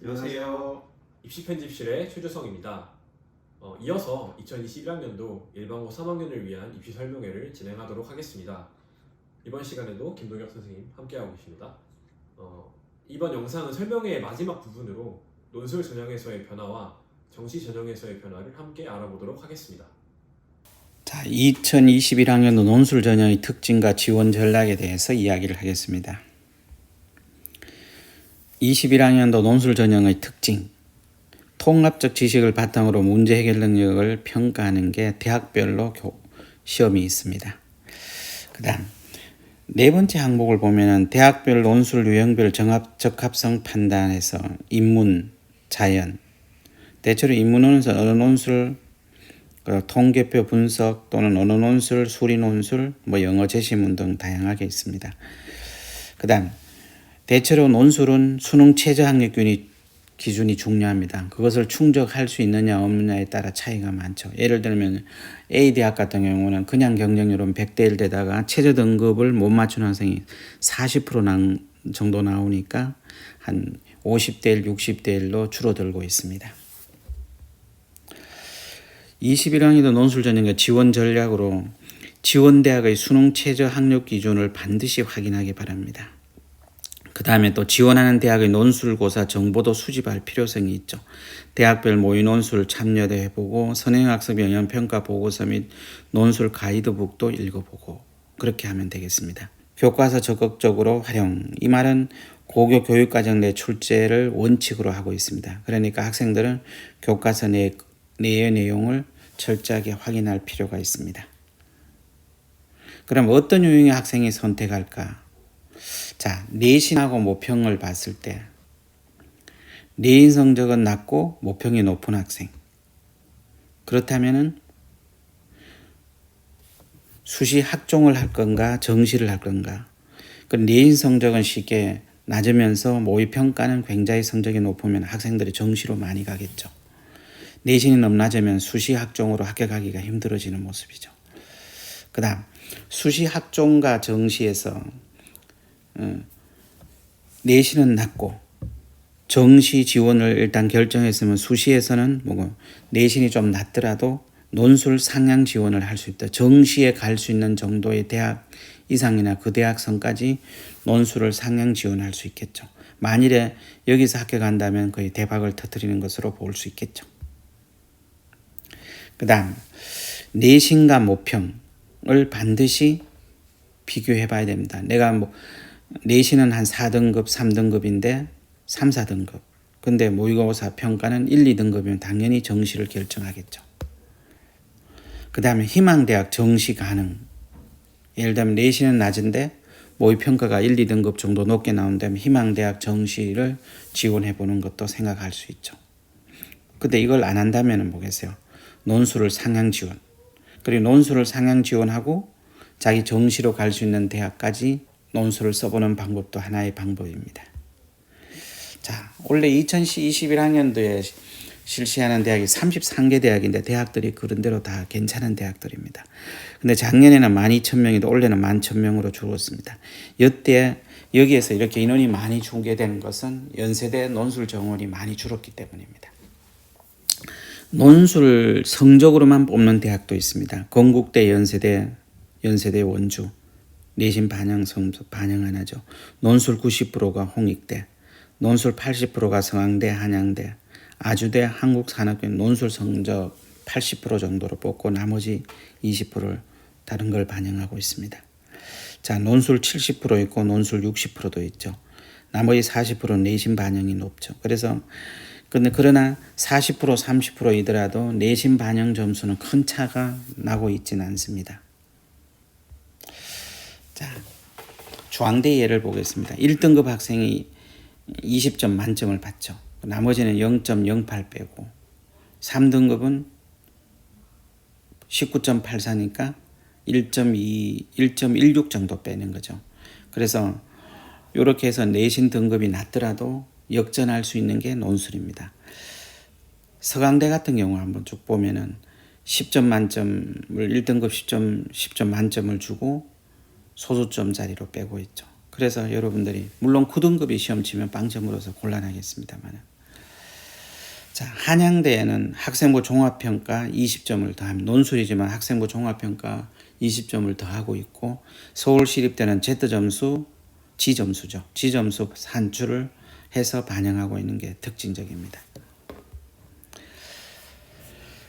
안녕하세요. 입시편집실의 최주성입니다. 이어서 2021학년도 일반고 3학년을 위한 입시 설명회를 진행하도록 하겠습니다. 이번 시간에도 김동혁 선생님 함께하고 계십니다. 이번 영상은 설명회의 마지막 부분으로 논술 전형에서의 변화와 정시 전형에서의 변화를 함께 알아보도록 하겠습니다. 자, 2021학년도 논술 전형의 특징과 지원 전략에 대해서 이야기를 하겠습니다. 21학년도 논술 전형의 특징, 통합적 지식을 바탕으로 문제 해결 능력을 평가하는 게 대학별로 시험이 있습니다. 그 다음 네 번째 항목을 보면 대학별 논술 유형별 적합성 판단에서 인문, 자연, 대체로 인문은 어느 논술, 통계표 분석 또는 어느 논술, 수리 논술, 영어 제시문 등 다양하게 있습니다. 그 다음 대체로 논술은 수능 최저 학력 기준이 중요합니다. 그것을 충족할 수 있느냐 없느냐에 따라 차이가 많죠. 예를 들면 A대학 같은 경우는 그냥 경쟁률은 100대 1 되다가 최저 등급을 못 맞춘 학생이 40% 정도 나오니까 한 50대 1, 60대 1로 줄어들고 있습니다. 21학년도 논술 전형의 지원 전략으로 지원대학의 수능 최저 학력 기준을 반드시 확인하기 바랍니다. 그 다음에 또 지원하는 대학의 논술고사 정보도 수집할 필요성이 있죠. 대학별 모의 논술 참여도 해보고 선행학습 영향평가 보고서 및 논술 가이드북도 읽어보고 그렇게 하면 되겠습니다. 교과서 적극적으로 활용. 이 말은 고교 교육과정 내 출제를 원칙으로 하고 있습니다. 그러니까 학생들은 교과서 내의 내용을 철저하게 확인할 필요가 있습니다. 그럼 어떤 유형의 학생이 선택할까? 자, 내신하고 모평을 봤을 때 내신 성적은 낮고 모평이 높은 학생. 그렇다면은 수시 학종을 할 건가 정시를 할 건가. 그 내신 성적은 쉽게 낮으면서 모의 평가는 굉장히 성적이 높으면 학생들이 정시로 많이 가겠죠. 내신이 너무 낮으면 수시 학종으로 합격하기가 힘들어지는 모습이죠. 그 다음 수시 학종과 정시에서 내신은 낮고 정시 지원을 일단 결정했으면 수시에서는 내신이 좀 낮더라도 논술 상향 지원을 할 수 있다. 정시에 갈 수 있는 정도의 대학 이상이나 그 대학선까지 논술을 상향 지원할 수 있겠죠. 만일에 여기서 합격한다면 거의 대박을 터뜨리는 것으로 볼 수 있겠죠. 그 다음 내신과 모평을 반드시 비교해 봐야 됩니다. 내가 내신은 한 4등급, 3등급인데 3, 4등급. 근데 모의고사 평가는 1, 2등급이면 당연히 정시를 결정하겠죠. 그 다음에 희망대학 정시 가능. 예를 들면 내신은 낮은데 모의평가가 1, 2등급 정도 높게 나온다면 희망대학 정시를 지원해 보는 것도 생각할 수 있죠. 근데 이걸 안 한다면 뭐겠어요? 논술을 상향 지원. 그리고 논술을 상향 지원하고 자기 정시로 갈 수 있는 대학까지 논술을 써보는 방법도 하나의 방법입니다. 자, 원래 2021학년도에 실시하는 대학이 33개 대학인데 대학들이 그런 대로 다 괜찮은 대학들입니다. 근데 작년에는 12,000명인데 올해는 11,000명으로 줄었습니다. 이때 여기에서 이렇게 인원이 많이 중계되는 것은 연세대 논술 정원이 많이 줄었기 때문입니다. 논술 성적으로만 뽑는 대학도 있습니다. 건국대, 연세대 원주. 내신 반영 안 하죠. 논술 90%가 홍익대, 논술 80%가 성황대, 한양대, 아주대, 한국산업대 논술 성적 80% 정도로 뽑고 나머지 20%를 다른 걸 반영하고 있습니다. 자, 논술 70% 있고 논술 60%도 있죠. 나머지 40% 내신 반영이 높죠. 그러나 40% 30%이더라도 내신 반영 점수는 큰 차가 나고 있지는 않습니다. 자, 중앙대 예를 보겠습니다. 1등급 학생이 20점 만점을 받죠. 나머지는 0.08 빼고 3등급은 19.84니까 1.16 정도 빼는 거죠. 그래서 이렇게 해서 내신 등급이 낮더라도 역전할 수 있는 게 논술입니다. 서강대 같은 경우 한번 쭉 보면은 10점 만점을 1등급 10점 만점을 주고 소수점짜리로 빼고 있죠. 그래서 여러분들이 물론 9등급이 시험 치면 빵점으로서 곤란하겠습니다만 자, 한양대에는 학생부 종합평가 20점을 더하면 논술이지만 학생부 종합평가 20점을 더하고 있고 서울시립대는 Z점수, G점수죠. G점수 산출을 해서 반영하고 있는 게 특징적입니다.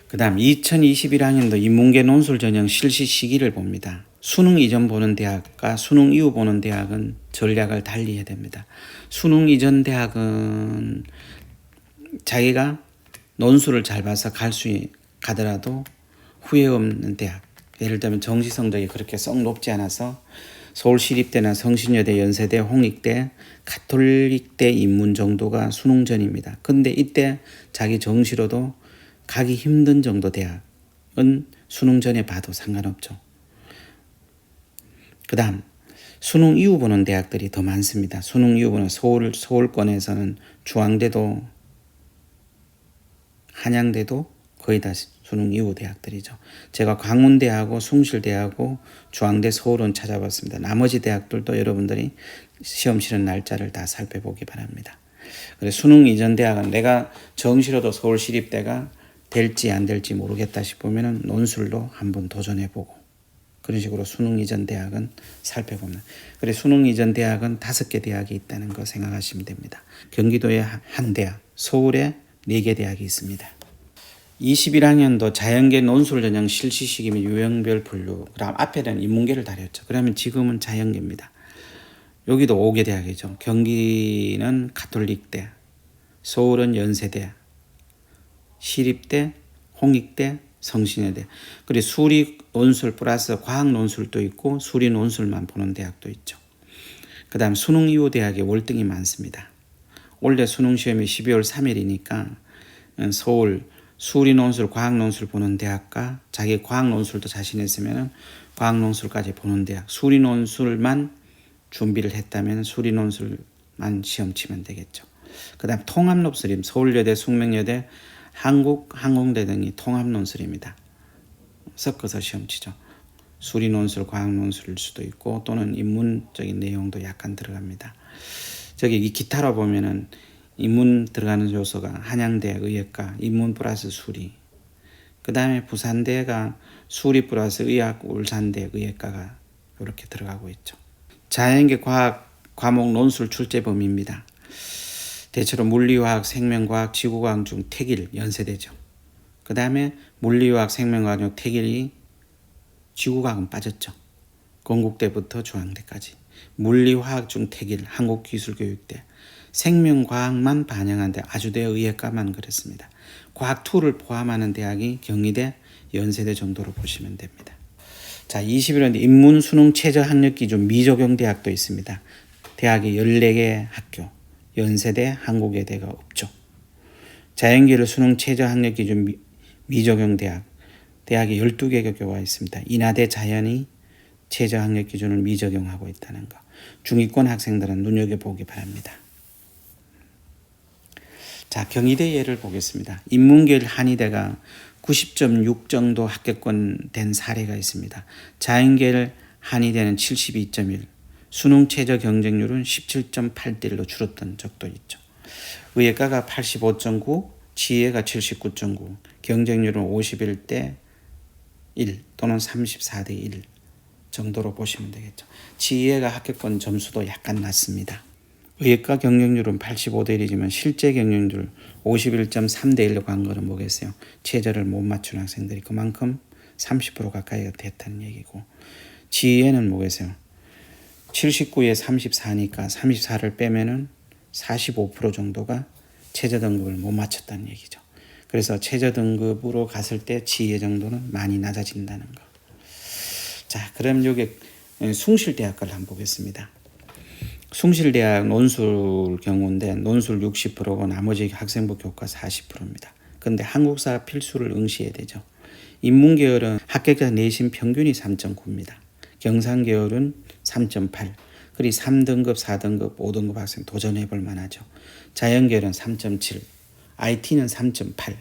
그 다음 2021학년도 인문계 논술 전형 실시 시기를 봅니다. 수능 이전 보는 대학과 수능 이후 보는 대학은 전략을 달리 해야 됩니다. 수능 이전 대학은 자기가 논술을 잘 봐서 가더라도 후회 없는 대학. 예를 들면 정시 성적이 그렇게 썩 높지 않아서 서울시립대나 성신여대, 연세대, 홍익대, 가톨릭대 입문 정도가 수능 전입니다. 근데 이때 자기 정시로도 가기 힘든 정도 대학은 수능 전에 봐도 상관없죠. 그 다음 수능 이후 보는 대학들이 더 많습니다. 수능 이후 보는 서울권에서는 중앙대도 한양대도 거의 다 수능 이후 대학들이죠. 제가 광운대하고 숭실대하고 중앙대 서울은 찾아봤습니다. 나머지 대학들도 여러분들이 시험 치는 날짜를 다 살펴보기 바랍니다. 그래서 수능 이전 대학은 내가 정시로도 서울시립대가 될지 안 될지 모르겠다 싶으면 논술로 한번 도전해보고 그런 식으로 수능 이전 대학은 살펴보면 그래서 수능 이전 대학은 5개 대학이 있다는 거 생각하시면 됩니다. 경기도에 한 대학, 서울에 4개 대학이 있습니다. 21학년도 자연계 논술 전형 실시 시기 및 유형별 분류. 그다음 앞에는 인문계를 다뤘죠. 그러면 지금은 자연계입니다. 여기도 5개 대학이죠. 경기는 가톨릭대, 서울은 연세대, 시립대, 홍익대, 성신여대. 그리고 수리 논술 플러스 과학 논술도 있고 수리 논술만 보는 대학도 있죠. 그다음 수능 이후 대학에 월등히 많습니다. 올해 수능 시험이 12월 3일이니까 서울 수리 논술, 과학 논술 보는 대학과 자기 과학 논술도 자신 있으면 과학 논술까지 보는 대학, 수리 논술만 준비를 했다면 수리 논술만 시험 치면 되겠죠. 그다음 통합 논술임 서울여대, 숙명여대, 한국항공대 등이 통합 논술입니다. 섞어서 시험 치죠. 수리 논술, 과학 논술일 수도 있고 또는 인문적인 내용도 약간 들어갑니다. 저기 이 기타로 보면은 인문 들어가는 요소가 한양대 의예과, 인문 플러스 수리. 그 다음에 부산대가 수리 플러스 의학, 울산대 의예과가 이렇게 들어가고 있죠. 자연계 과학 과목 논술 출제 범위입니다. 대체로 물리화학, 생명과학, 지구과학 중 택일, 연세대죠. 그 다음에 물리화학, 생명과학 중 택일이 지구과학은 빠졌죠. 건국대부터 중앙대까지. 물리화학 중 택일, 한국기술교육대. 생명과학만 반영한 데 아주대 의예과만 그랬습니다. 과학2를 포함하는 대학이 경희대, 연세대 정도로 보시면 됩니다. 자, 21년도 인문 수능 최저 학력 기준 미적용 대학도 있습니다. 대학이 14개 학교, 연세대, 한국예대가 없죠. 자연계를 수능 최저 학력 기준 미적용 대학이 12개 교가 있습니다. 인하대 자연이 최저 학력 기준을 미적용하고 있다는 거. 중위권 학생들은 눈여겨보기 바랍니다. 자, 경희대 예를 보겠습니다. 인문계열 한의대가 90.6 정도 합격권 된 사례가 있습니다. 자연계열 한의대는 72.1, 수능 최저 경쟁률은 17.8대1로 줄었던 적도 있죠. 의예과가 85.9, 지혜가 79.9, 경쟁률은 51대 1 또는 34대 1 정도로 보시면 되겠죠. 지혜가 합격권 점수도 약간 낮습니다. 의예과 경쟁률은 85대 1이지만 실제 경쟁률 51.3대 1로 간 거는 뭐겠어요? 최저를 못 맞춘 학생들이 그만큼 30% 가까이가 됐다는 얘기고, 지혜는 뭐겠어요? 79에 34니까 34를 빼면은 45% 정도가 최저 등급을 못 맞췄다는 얘기죠. 그래서 최저 등급으로 갔을 때 지혜 정도는 많이 낮아진다는 거. 자, 그럼 여기 숭실대학 걸 한번 보겠습니다. 숭실대학 논술 경우인데 논술 60%고 나머지 학생부 교과 40%입니다. 근데 한국사 필수를 응시해야 되죠. 인문계열은 합격자 내신 평균이 3.9입니다. 경상계열은 3.8. 그리고 3등급, 4등급, 5등급 학생 도전해볼 만하죠. 자연계열은 3.7. IT는 3.8.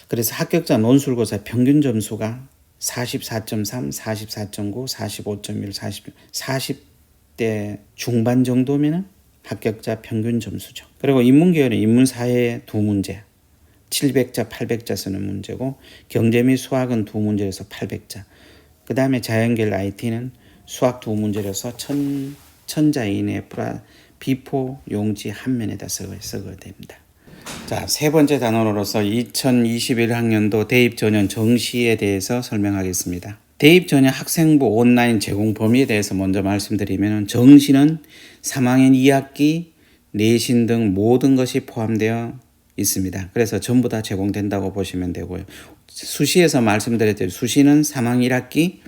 그래서 합격자 논술고사 평균 점수가 44.3, 44.9, 45.1, 40대 중반 정도면 합격자 평균 점수죠. 그리고 인문계열은 인문사회 2문제, 700자, 800자 쓰는 문제고 경제 및 수학은 2문제에서 800자. 그 다음에 자연계열 IT는 수학 2문제라서 1000자 이내 비포 용지 한 면에다 써야 됩니다. 자, 세 번째 단원으로서 2021학년도 대입전형 정시에 대해서 설명하겠습니다. 대입전형 학생부 온라인 제공 범위에 대해서 먼저 말씀드리면 정시는 3학년 2학기 내신 등 모든 것이 포함되어 있습니다. 그래서 전부 다 제공된다고 보시면 되고요. 수시에서 말씀드렸듯이 수시는 3학년 1학기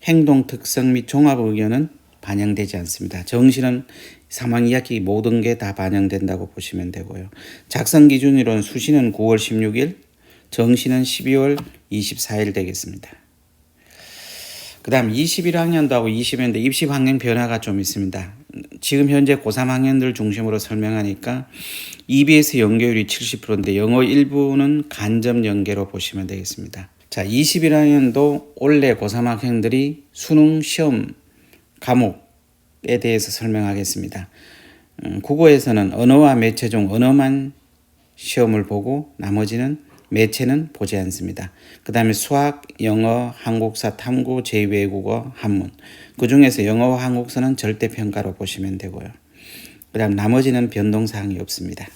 행동 특성 및 종합 의견은 반영되지 않습니다. 정시는 3학년 2학기 모든 게 다 반영된다고 보시면 되고요. 작성 기준으로는 수시는 9월 16일, 정시는 12월 24일 되겠습니다. 그 다음 21학년도하고 20학년도 입시 환경 변화가 좀 있습니다. 지금 현재 고3 학년들 중심으로 설명하니까 EBS 연계율이 70%인데 영어 일부는 간접 연계로 보시면 되겠습니다. 자, 21학년도 올해 고3 학생들이 수능 시험 과목에 대해서 설명하겠습니다. 국어에서는 언어와 매체 중 언어만 시험을 보고 나머지는 매체는 보지 않습니다. 그 다음에 수학, 영어, 한국사, 탐구, 제2외국어, 한문. 그 중에서 영어와 한국사는 절대평가로 보시면 되고요. 그 다음 나머지는 변동사항이 없습니다.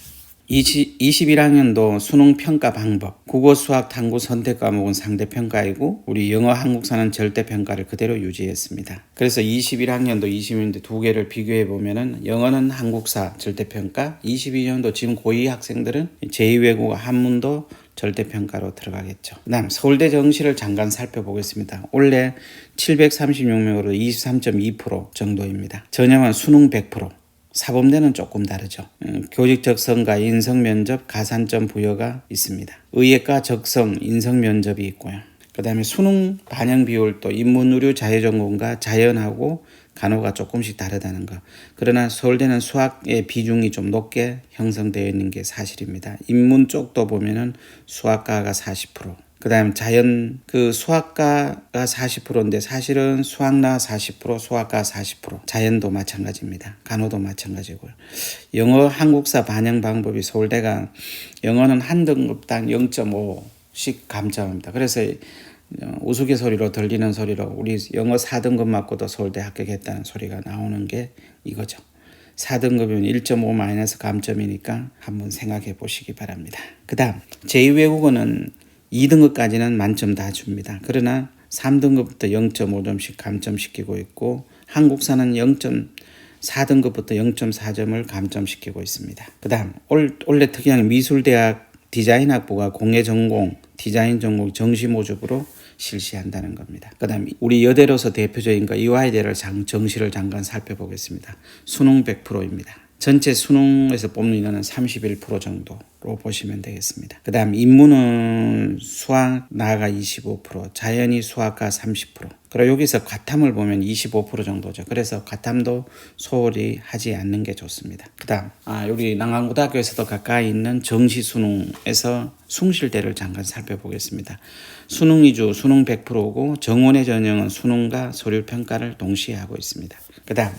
21학년도 수능 평가 방법, 국어, 수학, 탐구 선택 과목은 상대평가이고 우리 영어, 한국사는 절대평가를 그대로 유지했습니다. 그래서 21학년도, 22년도 두 개를 비교해 보면은 영어는 한국사 절대평가, 22년도 지금 고2 학생들은 제2외국어 한문도 절대평가로 들어가겠죠. 그 다음 서울대 정시를 잠깐 살펴보겠습니다. 올해 736명으로 23.2% 정도입니다. 전형은 수능 100%. 사범대는 조금 다르죠. 교직 적성과 인성 면접, 가산점 부여가 있습니다. 의예과 적성, 인성 면접이 있고요. 그 다음에 수능 반영 비율도 인문의료 자유전공과 자연하고 간호가 조금씩 다르다는 거. 그러나 서울대는 수학의 비중이 좀 높게 형성되어 있는 게 사실입니다. 인문 쪽도 보면은 수학과가 40%. 그 다음 자연 수학과가 40%인데 사실은 수학나 40%, 수학과 40%, 자연도 마찬가지입니다. 간호도 마찬가지고요. 영어, 한국사 반영 방법이 서울대가 영어는 한 등급당 0.5씩 감점합니다. 그래서 우스갯소리로 들리는 소리로 우리 영어 4등급 맞고도 서울대 합격했다는 소리가 나오는 게 이거죠. 4등급이면 1.5 마이너스 감점이니까 한번 생각해 보시기 바랍니다. 그 다음 제2외국어는 2등급까지는 만점 다 줍니다. 그러나 3등급부터 0.5점씩 감점시키고 있고 한국사는 4등급부터 0.4점을 감점시키고 있습니다. 그 다음 올해 특이한 미술대학 디자인학부가 공예 전공, 디자인 전공 정시 모집으로 실시한다는 겁니다. 그 다음 우리 여대로서 대표적인 거 이화여대를 정시를 잠깐 살펴보겠습니다. 수능 100%입니다. 전체 수능에서 뽑는 인원은 31% 정도로 보시면 되겠습니다. 그 다음 인문은 수학 나아가 25%, 자연이 수학과 30%. 그리고 여기서 과탐을 보면 25% 정도죠. 그래서 과탐도 소홀히 하지 않는 게 좋습니다. 그 다음 우리 난강고등학교에서도 가까이 있는 정시 수능에서 숭실대를 잠깐 살펴보겠습니다. 수능 위주 수능 100%고 정원의 전형은 수능과 서류평가를 동시에 하고 있습니다. 그 다음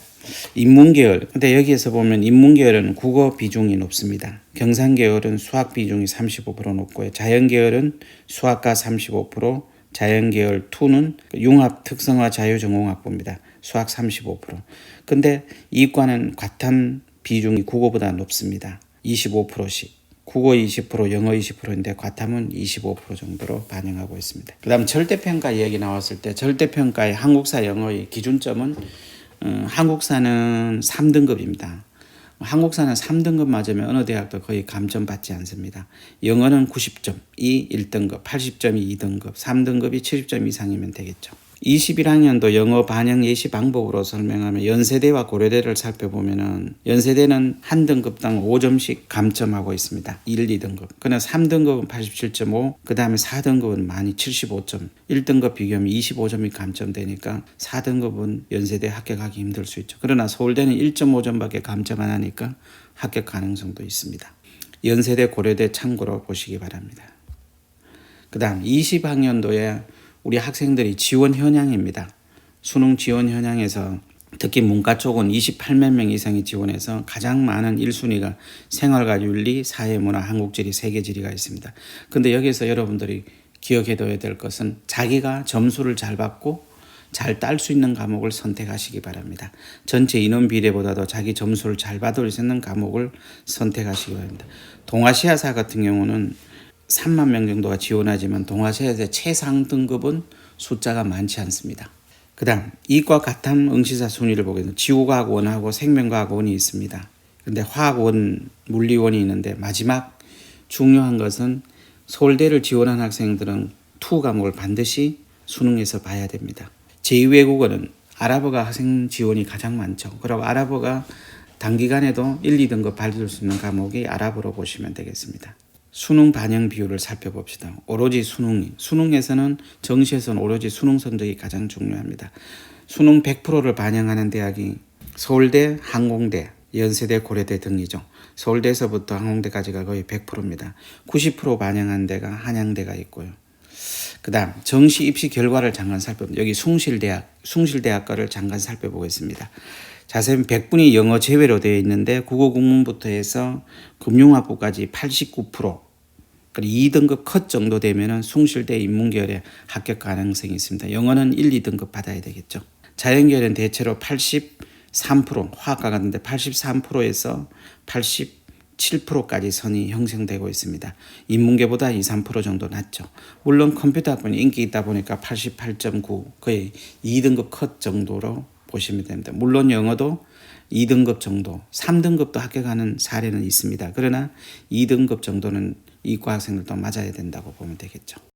인문계열. 근데 여기에서 보면 인문계열은 국어 비중이 높습니다. 경상계열은 수학 비중이 35% 높고요. 자연계열은 수학과 35%, 자연계열 2는 융합 특성화 자유전공학부입니다. 수학 35%. 근데 이과는 과탐 비중이 국어보다 높습니다. 25%씩. 국어 20%, 영어 20%인데 과탐은 25% 정도로 반영하고 있습니다. 그 다음 절대평가 이야기 나왔을 때 절대평가의 한국사 영어의 기준점은 한국사는 3등급입니다. 한국사는 3등급 맞으면 어느 대학도 거의 감점 받지 않습니다. 영어는 90점이 1등급, 80점이 2등급, 3등급이 70점 이상이면 되겠죠. 21학년도 영어 반영 예시 방법으로 설명하면 연세대와 고려대를 살펴보면은 연세대는 한 등급당 5점씩 감점하고 있습니다. 1, 2등급. 그러나 3등급은 87.5, 그 다음에 4등급은 많이 75점. 1등급 비교하면 25점이 감점되니까 4등급은 연세대 합격하기 힘들 수 있죠. 그러나 서울대는 1.5점밖에 감점 안 하니까 합격 가능성도 있습니다. 연세대, 고려대 참고로 보시기 바랍니다. 그 다음 20학년도에 우리 학생들이 지원 현황입니다. 수능 지원 현황에서 특히 문과 쪽은 28만 명 이상이 지원해서 가장 많은 1순위가 생활과 윤리, 사회문화, 한국지리, 세계지리가 있습니다. 근데 여기서 여러분들이 기억해둬야 될 것은 자기가 점수를 잘 받고 잘 딸 수 있는 과목을 선택하시기 바랍니다. 전체 인원 비례보다도 자기 점수를 잘 받을 수 있는 과목을 선택하시기 바랍니다. 동아시아사 같은 경우는 3만 명 정도가 지원하지만 동아시아사의 최상 등급은 숫자가 많지 않습니다. 그 다음 이과 가탐 응시자 순위를 보게 되면 지구과학원하고 생명과학원이 있습니다. 근데 화학원, 물리원이 있는데 마지막 중요한 것은 서울대를 지원한 학생들은 투 과목을 반드시 수능에서 봐야 됩니다. 제2외국어는 아랍어가 학생 지원이 가장 많죠. 그리고 아랍어가 단기간에도 1, 2등급 받을 수 있는 과목이 아랍어로 보시면 되겠습니다. 수능 반영 비율을 살펴봅시다. 오로지 수능에서는 정시에서는 오로지 수능 성적이 가장 중요합니다. 수능 100%를 반영하는 대학이 서울대, 항공대, 연세대, 고려대 등이죠. 서울대에서부터 항공대까지가 거의 100%입니다. 90% 반영한 데가 한양대가 있고요. 그 다음 정시 입시 결과를 잠깐 살펴봅니다. 여기 숭실대학과를 잠깐 살펴보겠습니다. 자세히 100분이 영어 제외로 되어 있는데 국어 국문부터 해서 금융학부까지 89%, 2등급 컷 정도 되면 숭실대 인문계열에 합격 가능성이 있습니다. 영어는 1, 2등급 받아야 되겠죠. 자연계열은 대체로 83%, 화학과 같은데 83%에서 87%까지 선이 형성되고 있습니다. 인문계보다 2, 3% 정도 낮죠. 물론 컴퓨터학번이 인기 있다 보니까 88.9, 거의 2등급 컷 정도로 보시면 됩니다. 물론 영어도 2등급 정도, 3등급도 합격하는 사례는 있습니다. 그러나 2등급 정도는 이과 학생들도 맞아야 된다고 보면 되겠죠.